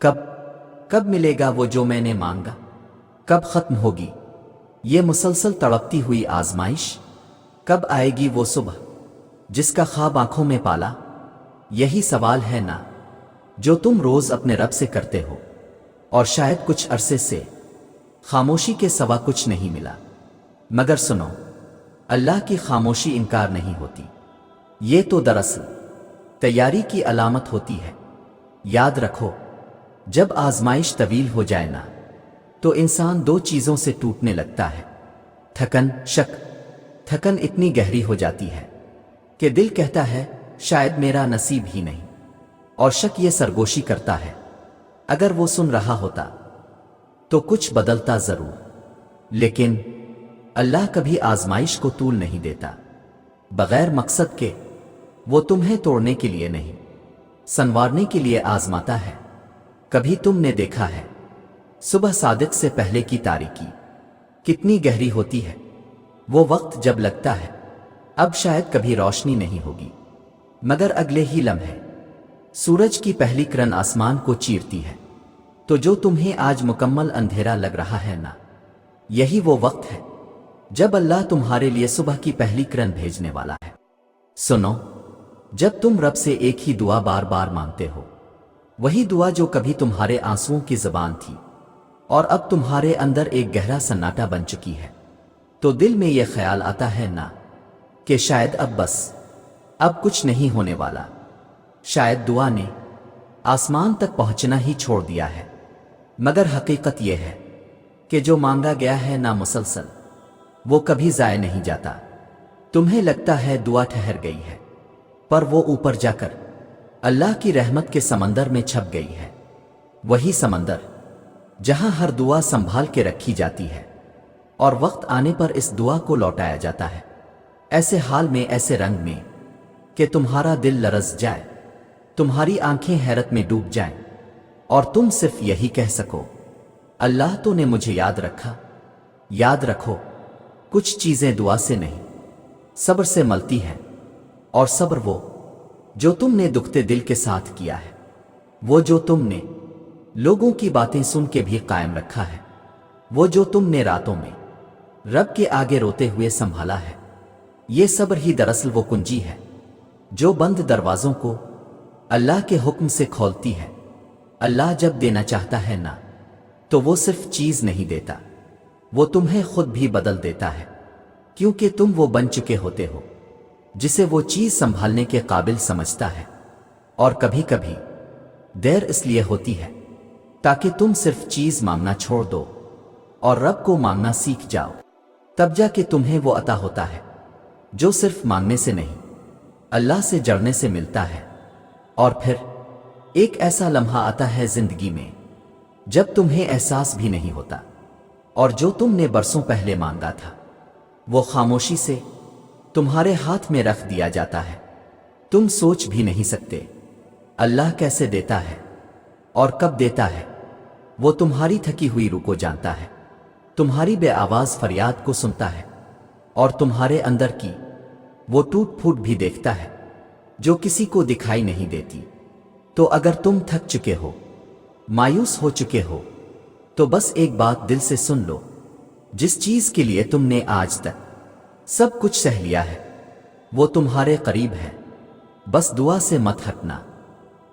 کب کب ملے گا وہ جو میں نے مانگا؟ کب ختم ہوگی یہ مسلسل تڑپتی ہوئی آزمائش؟ کب آئے گی وہ صبح جس کا خواب آنکھوں میں پالا؟ یہی سوال ہے نا جو تم روز اپنے رب سے کرتے ہو، اور شاید کچھ عرصے سے خاموشی کے سوا کچھ نہیں ملا۔ مگر سنو، اللہ کی خاموشی انکار نہیں ہوتی، یہ تو دراصل تیاری کی علامت ہوتی ہے۔ یاد رکھو، جب آزمائش طویل ہو جائے نا تو انسان دو چیزوں سے ٹوٹنے لگتا ہے، تھکن، شک۔ تھکن اتنی گہری ہو جاتی ہے کہ دل کہتا ہے شاید میرا نصیب ہی نہیں، اور شک یہ سرگوشی کرتا ہے اگر وہ سن رہا ہوتا تو کچھ بدلتا ضرور۔ لیکن اللہ کبھی آزمائش کو طول نہیں دیتا بغیر مقصد کے۔ وہ تمہیں توڑنے کے لیے نہیں، سنوارنے کے لیے آزماتا ہے۔ کبھی تم نے دیکھا ہے صبح صادق سے پہلے کی تاریکی کتنی گہری ہوتی ہے؟ وہ وقت جب لگتا ہے اب شاید کبھی روشنی نہیں ہوگی، مگر اگلے ہی لمحے سورج کی پہلی کرن آسمان کو چیرتی ہے۔ تو جو تمہیں آج مکمل اندھیرا لگ رہا ہے نا، یہی وہ وقت ہے جب اللہ تمہارے لیے صبح کی پہلی کرن بھیجنے والا ہے۔ سنو، جب تم رب سے ایک ہی دعا بار بار مانگتے ہو، وہی دعا جو کبھی تمہارے آنسوؤں کی زبان تھی اور اب تمہارے اندر ایک گہرا سناٹا بن چکی ہے، تو دل میں یہ خیال آتا ہے نا کہ شاید اب کچھ نہیں ہونے والا، شاید دعا نے آسمان تک پہنچنا ہی چھوڑ دیا ہے۔ مگر حقیقت یہ ہے کہ جو مانگا گیا ہے نا مسلسل، وہ کبھی ضائع نہیں جاتا۔ تمہیں لگتا ہے دعا ٹھہر گئی ہے، پر وہ اوپر جا کر اللہ کی رحمت کے سمندر میں چھپ گئی ہے۔ وہی سمندر جہاں ہر دعا سنبھال کے رکھی جاتی ہے اور وقت آنے پر اس دعا کو لوٹایا جاتا ہے، ایسے حال میں، ایسے رنگ میں کہ تمہارا دل لرز جائے، تمہاری آنکھیں حیرت میں ڈوب جائیں، اور تم صرف یہی کہہ سکو، اللہ تو نے مجھے یاد رکھا۔ یاد رکھو، کچھ چیزیں دعا سے نہیں، صبر سے ملتی ہیں، اور صبر وہ جو تم نے دکھتے دل کے ساتھ کیا ہے، وہ جو تم نے لوگوں کی باتیں سن کے بھی قائم رکھا ہے، وہ جو تم نے راتوں میں رب کے آگے روتے ہوئے سنبھالا ہے۔ یہ صبر ہی دراصل وہ کنجی ہے جو بند دروازوں کو اللہ کے حکم سے کھولتی ہے۔ اللہ جب دینا چاہتا ہے نا تو وہ صرف چیز نہیں دیتا، وہ تمہیں خود بھی بدل دیتا ہے، کیونکہ تم وہ بن چکے ہوتے ہو جسے وہ چیز سنبھالنے کے قابل سمجھتا ہے۔ اور کبھی کبھی دیر اس لیے ہوتی ہے تاکہ تم صرف چیز مانگنا چھوڑ دو اور رب کو مانگنا سیکھ جاؤ، تب جا کے تمہیں وہ عطا ہوتا ہے جو صرف مانگنے سے نہیں، اللہ سے جڑنے سے ملتا ہے۔ اور پھر ایک ایسا لمحہ آتا ہے زندگی میں جب تمہیں احساس بھی نہیں ہوتا، اور جو تم نے برسوں پہلے مانگا تھا وہ خاموشی سے تمہارے ہاتھ میں رکھ دیا جاتا ہے۔ تم سوچ بھی نہیں سکتے اللہ کیسے دیتا ہے اور کب دیتا ہے۔ وہ تمہاری تھکی ہوئی روح کو جانتا ہے، تمہاری بے آواز فریاد کو سنتا ہے، اور تمہارے اندر کی وہ ٹوٹ پھوٹ بھی دیکھتا ہے جو کسی کو دکھائی نہیں دیتی۔ تو اگر تم تھک چکے ہو، مایوس ہو چکے ہو، تو بس ایک بات دل سے سن لو، جس چیز کے لیے تم نے آج تک سب کچھ سہ لیا ہے وہ تمہارے قریب ہے۔ بس دعا سے مت ہٹنا،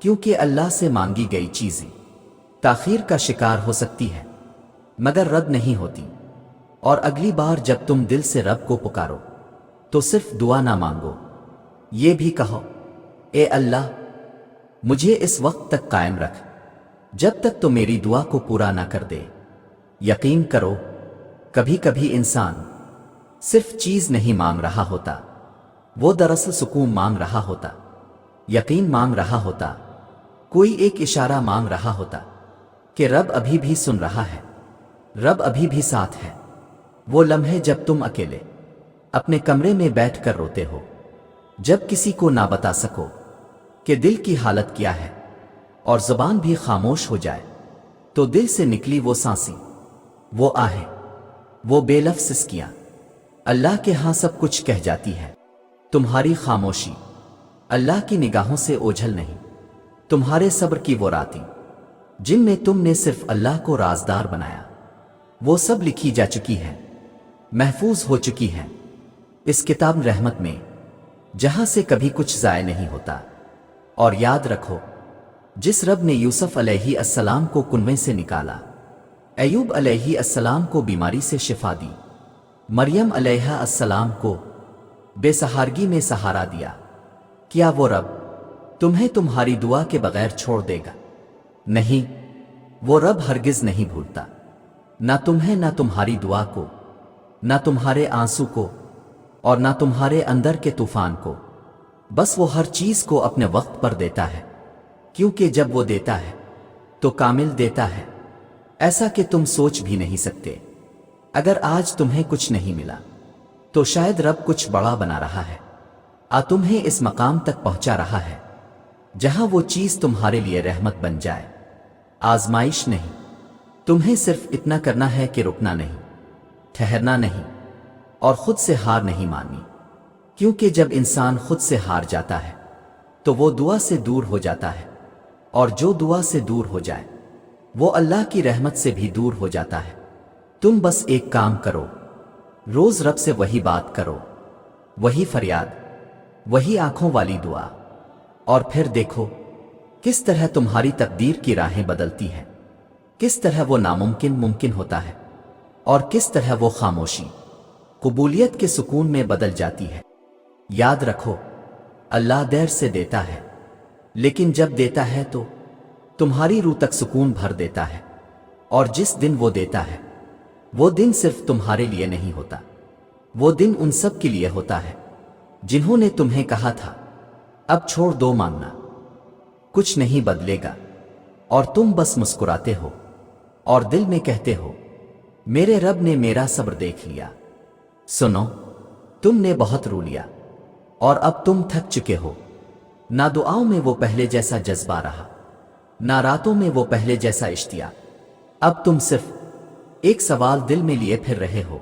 کیونکہ اللہ سے مانگی گئی چیزیں تاخیر کا شکار ہو سکتی ہے مگر رد نہیں ہوتی۔ اور اگلی بار جب تم دل سے رب کو پکارو تو صرف دعا نہ مانگو، یہ بھی کہو، اے اللہ مجھے اس وقت تک قائم رکھ جب تک تو میری دعا کو پورا نہ کر دے۔ یقین کرو، کبھی کبھی انسان صرف چیز نہیں مانگ رہا ہوتا، وہ دراصل سکون مانگ رہا ہوتا، یقین مانگ رہا ہوتا، کوئی ایک اشارہ مانگ رہا ہوتا کہ رب ابھی بھی سن رہا ہے، رب ابھی بھی ساتھ ہے۔ وہ لمحے جب تم اکیلے اپنے کمرے میں بیٹھ کر روتے ہو، جب کسی کو نہ بتا سکو کہ دل کی حالت کیا ہے، اور زبان بھی خاموش ہو جائے، تو دل سے نکلی وہ سانسیں، وہ آہیں، وہ بے لفظ سسکیاں اللہ کے ہاں سب کچھ کہہ جاتی ہے۔ تمہاری خاموشی اللہ کی نگاہوں سے اوجھل نہیں، تمہارے صبر کی وہ راتیں जिन में तुमने सिर्फ अल्लाह को राजदार बनाया, वो सब लिखी जा चुकी है, महफूज हो चुकी है इस किताब रहमत में, जहां से कभी कुछ ज़ाय नहीं होता। और याद रखो, जिस रब ने यूसुफ अलैहि अस्सलाम को कुनवे से निकाला, अय्यूब अलैहि अस्सलाम को बीमारी से शिफा दी, मरियम अलैहा अस्सलाम को बेसहारगी में सहारा दिया, क्या वो रब तुम्हें तुम्हारी दुआ के बगैर छोड़ देगा? नहीं, वो रब हरगिज नहीं भूलता, ना तुम्हें, ना तुम्हारी दुआ को, ना तुम्हारे आंसू को, और ना तुम्हारे अंदर के तूफान को। बस वो हर चीज को अपने वक्त पर देता है, क्योंकि जब वो देता है तो कामिल देता है, ऐसा कि तुम सोच भी नहीं सकते। अगर आज तुम्हें कुछ नहीं मिला तो शायद रब कुछ बड़ा बना रहा है, तुम्हें इस मकाम तक पहुंचा रहा है जहां वो चीज तुम्हारे लिए रहमत बन जाए, आजमाइश नहीं। तुम्हें सिर्फ इतना करना है कि रुकना नहीं, ठहरना नहीं, और खुद से हार नहीं माननी, क्योंकि जब इंसान खुद से हार जाता है तो वो दुआ से दूर हो जाता है, और जो दुआ से दूर हो जाए वो अल्लाह की रहमत से भी दूर हो जाता है। तुम बस एक काम करो, रोज रब से वही बात करो, वही फरियाद, वही आंखों वाली दुआ, और फिर देखो किस तरह तुम्हारी तकदीर की राहें बदलती हैं, किस तरह वो नामुमकिन मुमकिन होता है, और किस तरह वो खामोशी कबूलियत के सुकून में बदल जाती है। याद रखो, अल्लाह देर से देता है, लेकिन जब देता है तो तुम्हारी रूह तक सुकून भर देता है। और जिस दिन वो देता है वो दिन सिर्फ तुम्हारे लिए नहीं होता, वो दिन उन सब के लिए होता है जिन्होंने तुम्हें कहा था अब छोड़ दो मांगना, कुछ नहीं बदलेगा, और तुम बस मुस्कुराते हो और दिल में कहते हो मेरे रब ने मेरा सब्र देख लिया। सुनो, तुमने बहुत रो लिया और अब तुम थक चुके हो। ना दुआओं में वो पहले जैसा जज्बा रहा, ना रातों में वो पहले जैसा इश्तियाक। अब तुम सिर्फ एक सवाल दिल में लिए फिर रहे हो,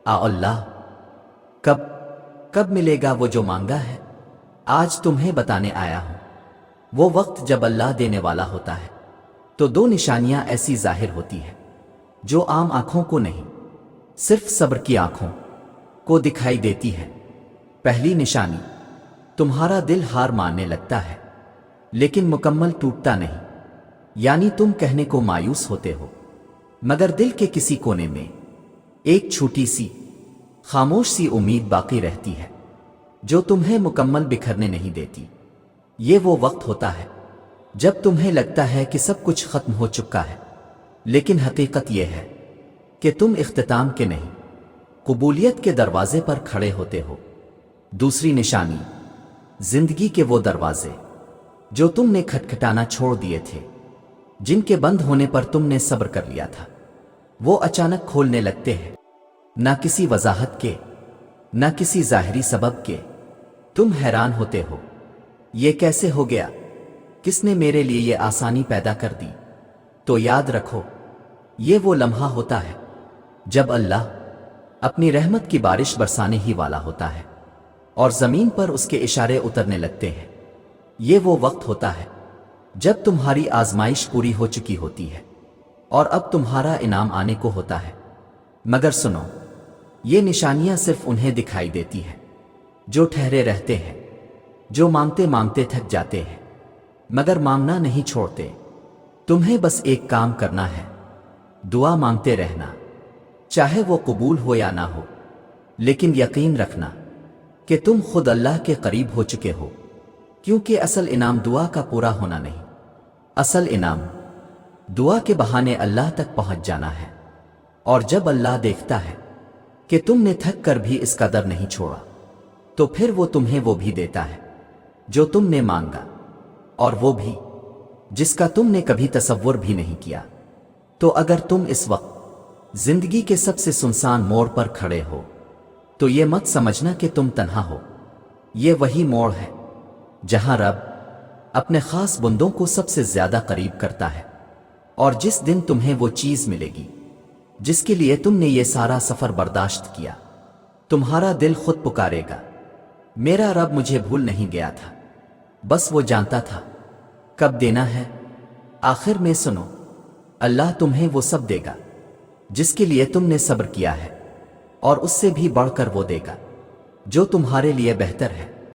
अल्लाह कब मिलेगा वो जो मांगा है? आज तुम्हें बताने आया हूं वो वक्त जब अल्लाह देने वाला होता है तो दो निशानियां ऐसी जाहिर होती है जो आम आंखों को नहीं, सिर्फ सब्र की आंखों को दिखाई देती है। पहली निशानी, तुम्हारा दिल हार मानने लगता है लेकिन मुकम्मल टूटता नहीं, यानी तुम कहने को मायूस होते हो मगर दिल के किसी कोने में एक छोटी सी खामोश सी उम्मीद बाकी रहती है जो तुम्हें मुकम्मल बिखरने नहीं देती। ये वो वक्त होता है जब तुम्हें लगता है कि सब कुछ खत्म हो चुका है, लेकिन हकीकत यह है कि तुम इख्तिताम के नहीं, कबूलियत के दरवाजे पर खड़े होते हो। दूसरी निशानी, जिंदगी के वो दरवाजे जो तुमने खटखटाना छोड़ दिए थे, जिनके बंद होने पर तुमने सब्र कर लिया था, वो अचानक खोलने लगते हैं, ना किसी वजाहत के, ना किसी जाहिरी सबब के। तुम हैरान होते हो, ये कैसे हो गया? किसने मेरे लिए ये आसानी पैदा कर दी? तो याद रखो, ये वो लम्हा होता है जब अल्लाह अपनी रहमत की बारिश बरसाने ही वाला होता है और जमीन पर उसके इशारे उतरने लगते हैं। ये वो वक्त होता है जब तुम्हारी आजमाइश पूरी हो चुकी होती है और अब तुम्हारा इनाम आने को होता है। मगर सुनो, ये निशानियां सिर्फ उन्हें दिखाई देती है जो ठहरे रहते हैं, जो मांगते मांगते थक जाते हैं मगर मांगना नहीं छोड़ते। तुम्हें बस एक काम करना है, दुआ मांगते रहना, चाहे वो कबूल हो या ना हो, लेकिन यकीन रखना कि तुम खुद अल्लाह के करीब हो चुके हो, क्योंकि असल इनाम दुआ का पूरा होना नहीं, असल इनाम दुआ के बहाने अल्लाह तक पहुंच जाना है। और जब अल्लाह देखता है कि तुमने थक कर भी इस कदर नहीं छोड़ा, तो फिर वो तुम्हें वो भी देता है जो तुमने मांगा, और वो भी जिसका तुमने कभी तसव्वुर भी नहीं किया। तो अगर तुम इस वक्त जिंदगी के सबसे सुनसान मोड़ पर खड़े हो तो ये मत समझना कि तुम तन्हा हो। ये वही मोड़ है जहां रब अपने खास बंदों को सबसे ज्यादा करीब करता है, और जिस दिन तुम्हें वो चीज मिलेगी जिसके लिए तुमने ये सारा सफर बर्दाश्त किया, तुम्हारा दिल खुद पुकारेगा, मेरा रब मुझे भूल नहीं गया था, बस वो जानता था कब देना है, آخر میں سنو، اللہ تمہیں وہ سب دے گا جس کے لیے تم نے صبر کیا ہے، اور اس سے بھی بڑھ کر وہ دے گا جو تمہارے لیے بہتر ہے۔